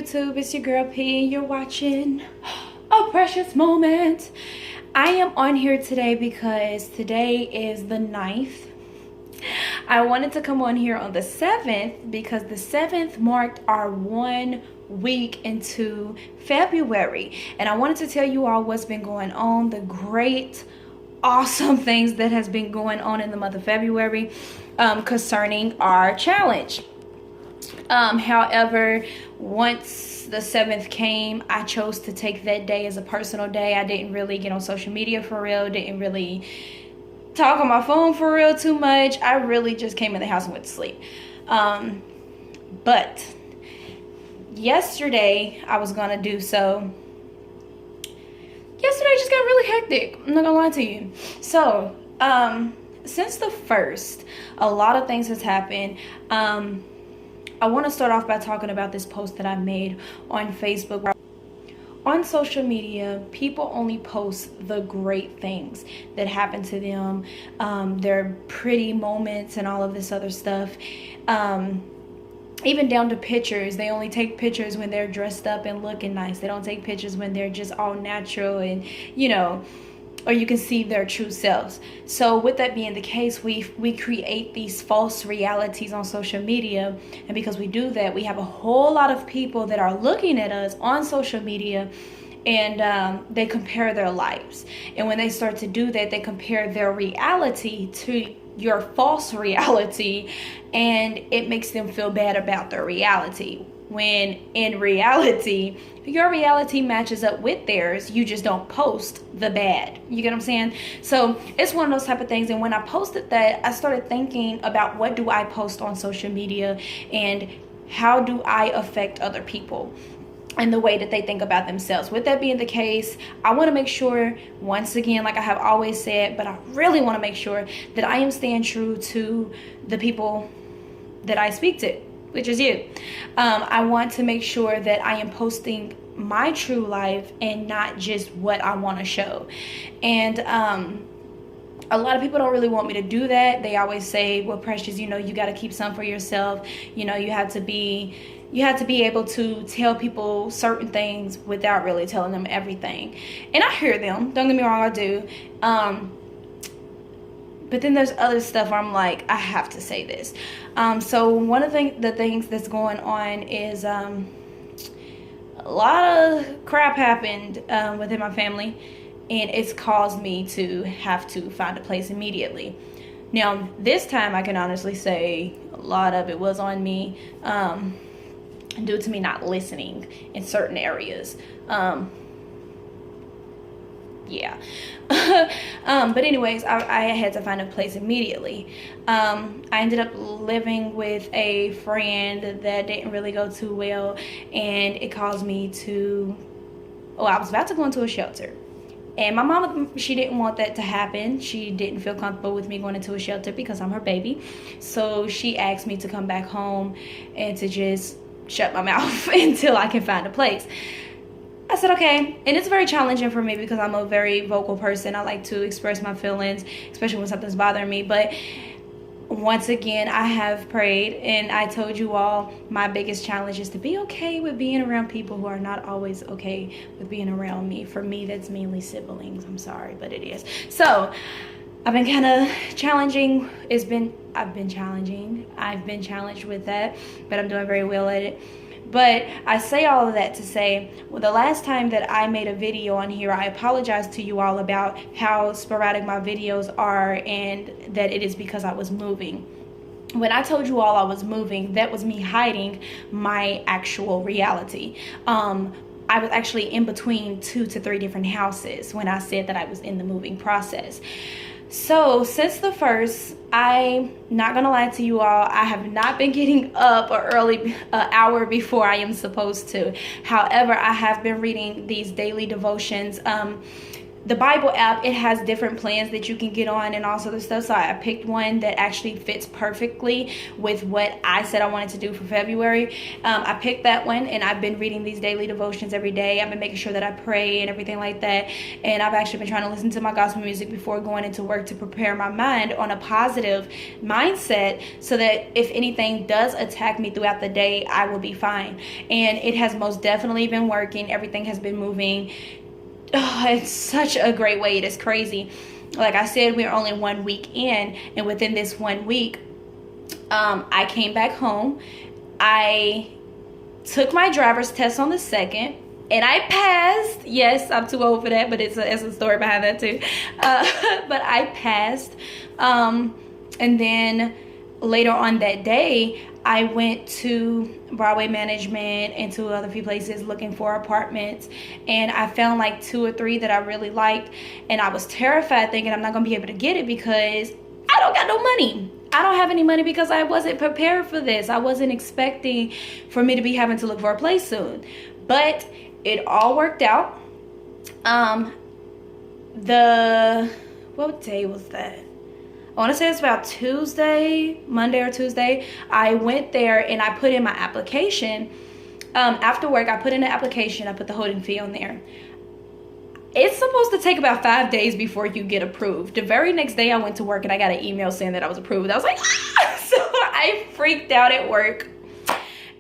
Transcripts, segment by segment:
YouTube? It's your girl P. You're watching A Precious Moment. I am on here today because today is the 9th. I wanted to come on here on the 7th because the 7th marked our 1 week into February. And I wanted to tell you all what's been going on, the great, awesome things that has been going on in the month of February concerning our challenge. However, once the 7th came, I chose to take that day as a personal day. I didn't really get on social media for real, didn't really talk on my phone for real too much. I really just came in the house and went to sleep. But yesterday I was gonna do so. Yesterday just got really hectic, I'm not gonna lie to you. So since the 1st, a lot of things has happened. I want to start off by talking about this post that I made on Facebook. On social media, people only post the great things that happen to them, their pretty moments and all of this other stuff. Even down to pictures. They only take pictures when they're dressed up and looking nice. They don't take pictures when they're just all natural and, you know, or you can see their true selves. So with that being the case, we create these false realities on social media, and because we do that, we have a whole lot of people that are looking at us on social media, and they compare their lives. And when they start to do that, they compare their reality to your false reality, and it makes them feel bad about their reality, when in reality your reality matches up with theirs. You just don't post the bad. You get what I'm saying? So it's one of those type of things. And when I posted that, I started thinking about, what do I post on social media and how do I affect other people and the way that they think about themselves. With that being the case, I want to make sure, once again, like I have always said, but I really want to make sure that I am staying true to the people that I speak to, which is you. I want to make sure that I am posting my true life and not just what I want to show. And a lot of people don't really want me to do that. They always say, well, Precious, you know, you got to keep some for yourself. You know, you have to be able to tell people certain things without really telling them everything. And I hear them, don't get me wrong, I do. But then there's other stuff where I'm like, I have to say this. So one of the things that's going on is a lot of crap happened within my family, and it's caused me to have to find a place immediately. Now, this time I can honestly say a lot of it was on me, due to me not listening in certain areas. Yeah. But anyways, I had to find a place immediately. I ended up living with a friend that didn't really go too well, and it caused me to, I was about to go into a shelter. And my mama, she didn't want that to happen. She didn't feel comfortable with me going into a shelter because I'm her baby. So she asked me to come back home and to just shut my mouth until I can find a place. I said, okay. And it's very challenging for me because I'm a very vocal person. I like to express my feelings, especially when something's bothering me. But once again, I have prayed, and I told you all my biggest challenge is to be okay with being around people who are not always okay with being around me. For me, that's mainly siblings. I'm sorry, but it is. So I've been kind of challenging. I've been challenged with that, but I'm doing very well at it. But I say all of that to say, well, the last time that I made a video on here, I apologize to you all about how sporadic my videos are, and that it is because I was moving. When I told you all I was moving, that was me hiding my actual reality. I was actually in between 2 to 3 different houses when I said that I was in the moving process. So since the 1st, I'm not gonna lie to you all, I have not been getting up an hour before I am supposed to. However, I have been reading these daily devotions. the Bible app, it has different plans that you can get on and all sorts of stuff. So I picked one that actually fits perfectly with what I said I wanted to do for February. I picked that one, and I've been reading these daily devotions every day. I've been making sure that I pray and everything like that. And I've actually been trying to listen to my gospel music before going into work to prepare my mind on a positive mindset, so that if anything does attack me throughout the day, I will be fine. And it has most definitely been working. Everything has been moving. Oh, it's such a great way. It is crazy. Like I said, we're only 1 week in, and within this 1 week, I came back home. I took my driver's test on the 2nd, and I passed. Yes, I'm too old for that, but it's a story behind that too. But I passed. And then later on that day, I went to Broadway Management and to other few places looking for apartments, and I found like 2 or 3 that I really liked, and I was terrified thinking I'm not gonna be able to get it because I don't got no money. I don't have any money because I wasn't prepared for this. I wasn't expecting for me to be having to look for a place soon, but it all worked out. What day was that? I want to say it's about Monday or Tuesday. I went there and I put in my application. After work, I put in an application. I put the holding fee on there. It's supposed to take about 5 days before you get approved. The very next day I went to work and I got an email saying that I was approved. I was like, ah! So I freaked out at work.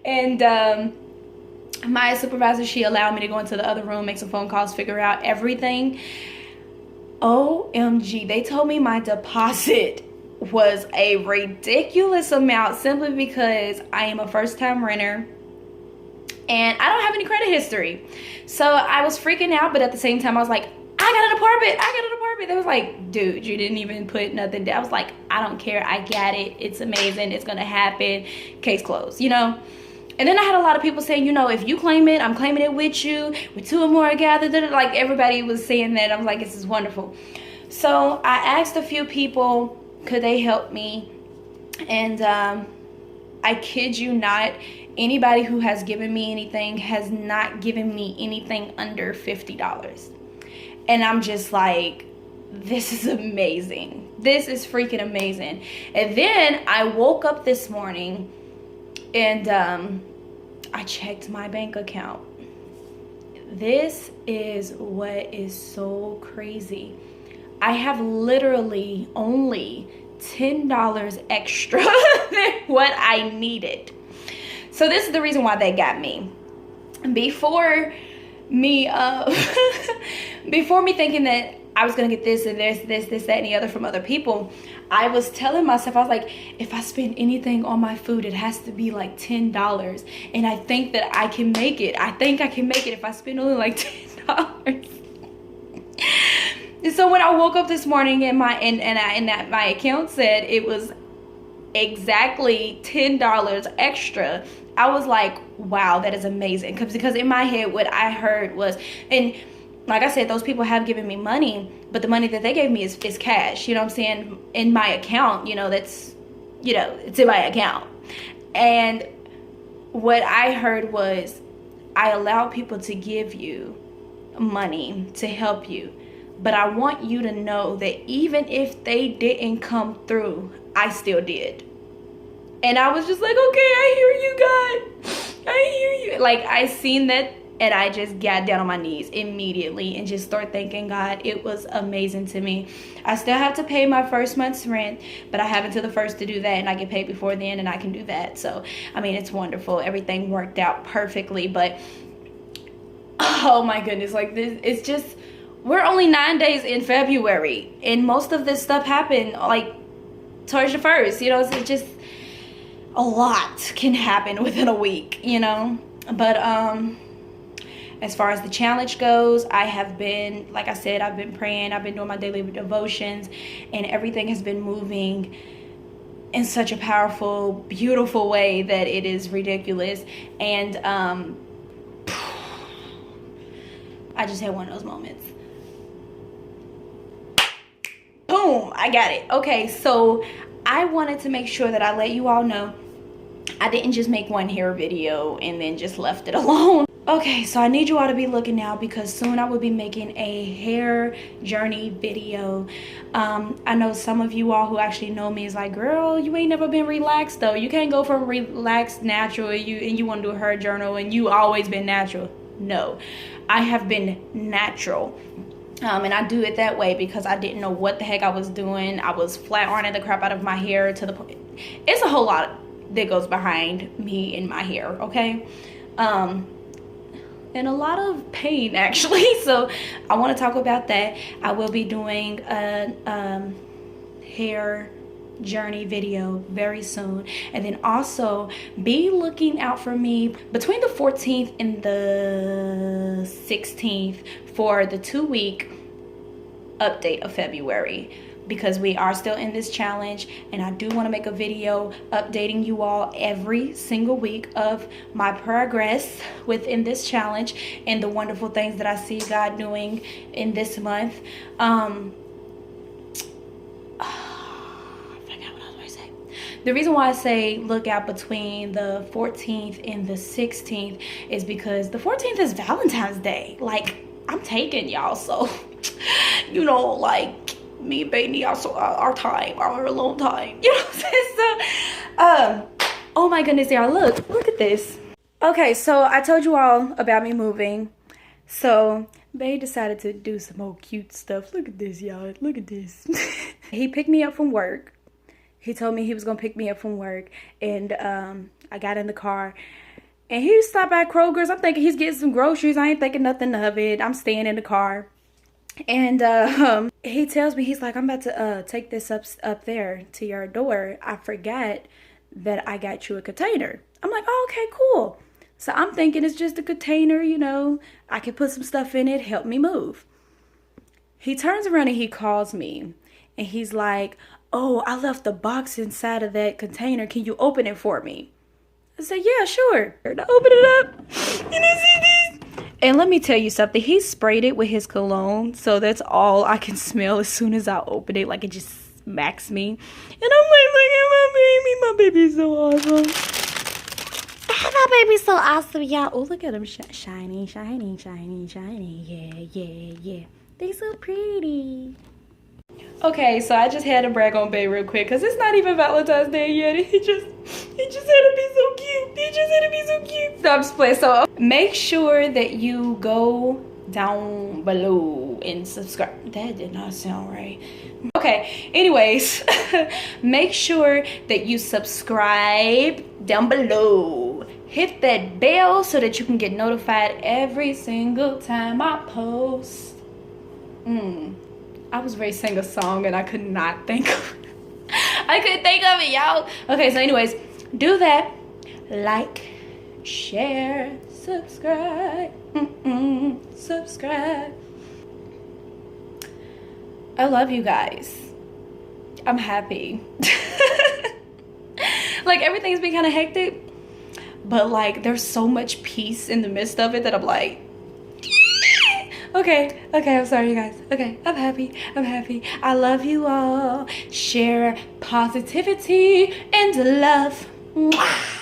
And my supervisor, she allowed me to go into the other room, make some phone calls, figure out everything. OMG, they told me my deposit was a ridiculous amount simply because I am a first-time renter and I don't have any credit history. So I was freaking out, but at the same time I was like, I got an apartment. They was like, dude, you didn't even put nothing down. I was like, I don't care, I got it, it's amazing, it's gonna happen, case closed, you know. And then I had a lot of people saying, you know, if you claim it, I'm claiming it with you. With 2 or more gathered. Like everybody was saying that. I was like, this is wonderful. So I asked a few people, could they help me? And I kid you not, anybody who has given me anything has not given me anything under $50. And I'm just like, this is amazing. This is freaking amazing. And then I woke up this morning and I checked my bank account. This is what is so crazy. I have literally only $10 extra than what I needed. So this is the reason why they got me. Before me thinking that I was gonna get this and this, that, and the other from other people, I was telling myself, I was like, if I spend anything on my food, it has to be like $10. And I think that I can make it. I think I can make it if I spend only like $10. And so when I woke up this morning and my account said it was exactly $10 extra, I was like, wow, that is amazing. Because in my head, what I heard was, and like I said, those people have given me money, but the money that they gave me is cash, you know what I'm saying, in my account, you know, that's, you know, it's in my account. And what I heard was, I allow people to give you money to help you, but I want you to know that even if they didn't come through, I still did. And I was just like, okay, I hear you, God. I hear you. Like, I seen that, and I just got down on my knees immediately and just started thanking God. It was amazing to me. I still have to pay my first month's rent, but I have until the 1st to do that, and I get paid before then, and I can do that. So, I mean, it's wonderful. Everything worked out perfectly, but oh my goodness, like this, it's just, we're only 9 days in February, and most of this stuff happened like towards the 1st, you know. It's just a lot can happen within a week, you know. But as far as the challenge goes, I have been, like I said, I've been praying, I've been doing my daily devotions, and everything has been moving in such a powerful, beautiful way that it is ridiculous. And I just had one of those moments. Boom, I got it. Okay, so I wanted to make sure that I let you all know I didn't just make one hair video and then just left it alone. Okay, so I need you all to be looking now because soon I will be making a hair journey video. I know some of you all who actually know me is like, girl, you ain't never been relaxed though. You can't go from relaxed natural and you want to do a hair journal and you always been natural. No, I have been natural. And I do it that way because I didn't know what the heck I was doing. I was flat ironing the crap out of my hair to the point. It's a whole lot that goes behind me and my hair, okay? And a lot of pain actually. So I want to talk about that. I will be doing a hair journey video very soon, and then also be looking out for me between the 14th and the 16th for the 2-week update of February, because we are still in this challenge, and I do want to make a video updating you all every single week of my progress within this challenge and the wonderful things that I see God doing in this month. The reason why I say look out between the 14th and the 16th is because the 14th is Valentine's Day. Like, I'm taking y'all, so you know, like, me and Baby our time, our alone time. You know what I'm saying? So, oh my goodness, y'all, look at this. Okay, so I told you all about me moving. So Bae decided to do some old cute stuff. Look at this, y'all. Look at this. He picked me up from work. He told me he was gonna pick me up from work, and I got in the car, and he stopped at Kroger's. I'm thinking he's getting some groceries. I ain't thinking nothing of it. I'm staying in the car, and he tells me, he's like, I'm about to take this up there to your door. I forgot that I got you a container. I'm like, oh, okay, cool. So I'm thinking it's just a container, you know. I can put some stuff in it, help me move. He turns around and he calls me, and he's like, oh, I left the box inside of that container. Can you open it for me? I said, yeah, sure. I open it up. And I see this. And let me tell you something. He sprayed it with his cologne. So that's all I can smell as soon as I open it. Like, it just smacks me. And I'm like, look at my baby. My baby's so awesome. My baby's so awesome, y'all. Oh, look at him. Shiny, shiny, shiny, shiny. Yeah, yeah, yeah. They so pretty. Okay, so I just had to brag on Bae real quick because it's not even Valentine's Day yet. He just had to be so cute. He just had to be so cute. So I'm just playing. So make sure that you go down below and subscribe. That did not sound right. Okay, anyways, make sure that you subscribe down below. Hit that bell so that you can get notified every single time I post. I was ready to sing a song and I could not think of it. I couldn't think of it, y'all. Okay, so anyways, do that. Like, share, subscribe. Subscribe. I love you guys. I'm happy. Like, everything's been kind of hectic, but like there's so much peace in the midst of it that I'm like, okay, I'm sorry, you guys. Okay, I'm happy. I love you all. Share positivity and love. Mwah.